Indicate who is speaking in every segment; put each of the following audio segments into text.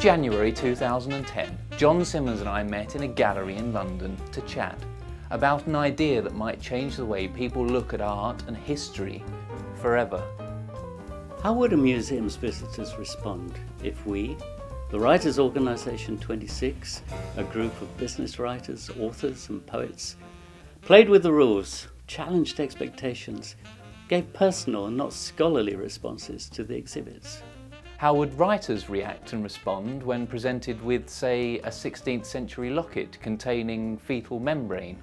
Speaker 1: January 2010, John Simmons and I met in a gallery in London to chat about an idea that might change the way people look at art and history forever.
Speaker 2: How would a museum's visitors respond if we, the Writers' Organisation 26, a group of business writers, authors and poets, played with the rules, challenged expectations, gave personal and not scholarly responses to the exhibits?
Speaker 1: How would writers react and respond when presented with, say, a 16th century locket containing fetal membrane?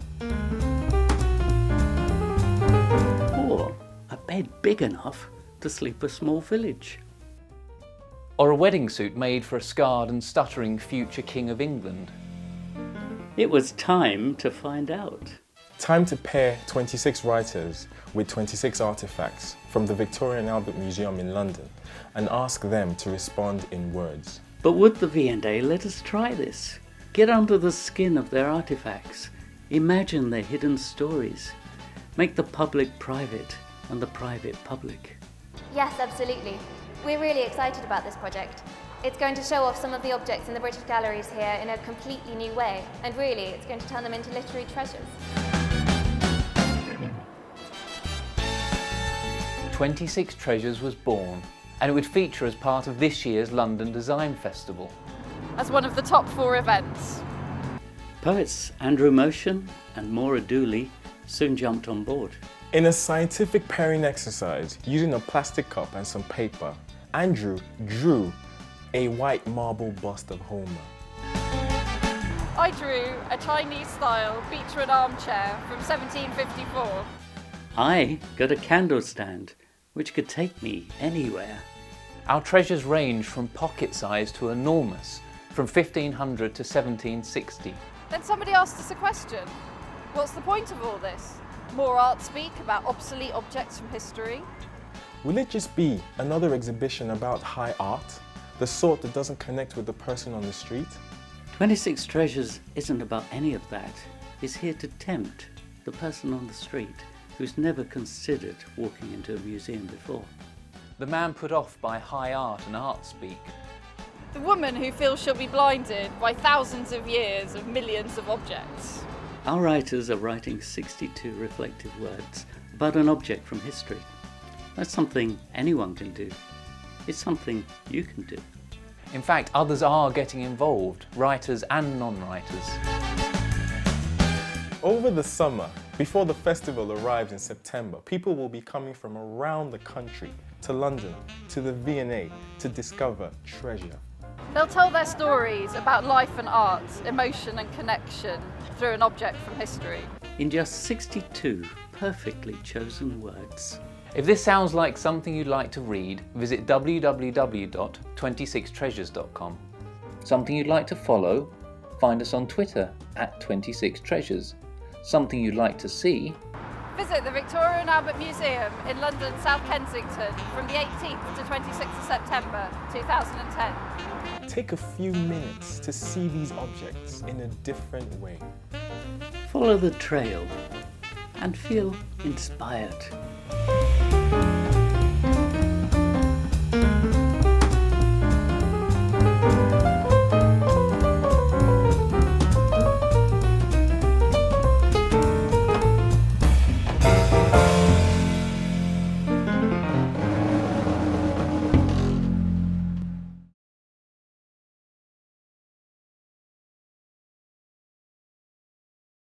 Speaker 2: Or a bed big enough to sleep a small village?
Speaker 1: Or a wedding suit made for a scarred and stuttering future King of England?
Speaker 2: It was time to find out.
Speaker 3: Time to pair 26 writers with 26 artefacts from the Victoria and Albert Museum in London and ask them to respond in words.
Speaker 2: But would the V&A let us try this? Get under the skin of their artefacts, imagine their hidden stories, make the public private and the private public.
Speaker 4: Yes, absolutely. We're really excited about this project. It's going to show off some of the objects in the British galleries here in a completely new way, and really it's going to turn them into literary treasures.
Speaker 1: 26 Treasures was born, and it would feature as part of this year's London Design Festival.
Speaker 5: As one of the top 4 events.
Speaker 2: Poets Andrew Motion and Maura Dooley soon jumped on board.
Speaker 3: In a scientific pairing exercise, using a plastic cup and some paper, Andrew drew a white marble bust of Homer.
Speaker 5: I drew a Chinese-style beechwood armchair from 1754.
Speaker 2: I got a candle stand, which could take me anywhere.
Speaker 1: Our treasures range from pocket-sized to enormous, from 1500 to 1760.
Speaker 5: Then somebody asked us a question. What's the point of all this? More art speak about obsolete objects from history?
Speaker 3: Will it just be another exhibition about high art, the sort that doesn't connect with the person on the street?
Speaker 2: 26 Treasures isn't about any of that. It's here to tempt the person on the street who's never considered walking into a museum before.
Speaker 1: The man put off by high art and art speak.
Speaker 5: The woman who feels she'll be blinded by thousands of years of millions of objects.
Speaker 2: Our writers are writing 62 reflective words about an object from history. That's something anyone can do. It's something you can do.
Speaker 1: In fact, others are getting involved, writers and non-writers.
Speaker 3: Over the summer, before the festival arrives in September, people will be coming from around the country to London, to the V&A, to discover treasure.
Speaker 5: They'll tell their stories about life and art, emotion and connection through an object from history.
Speaker 2: In just 62 perfectly chosen words.
Speaker 1: If this sounds like something you'd like to read, visit www.26treasures.com. Something you'd like to follow? Find us on Twitter @26treasures. Something you'd like to see?
Speaker 5: Visit the Victoria and Albert Museum in London, South Kensington from the 18th to 26th of September 2010.
Speaker 3: Take a few minutes to see these objects in a different way.
Speaker 2: Follow the trail and feel inspired.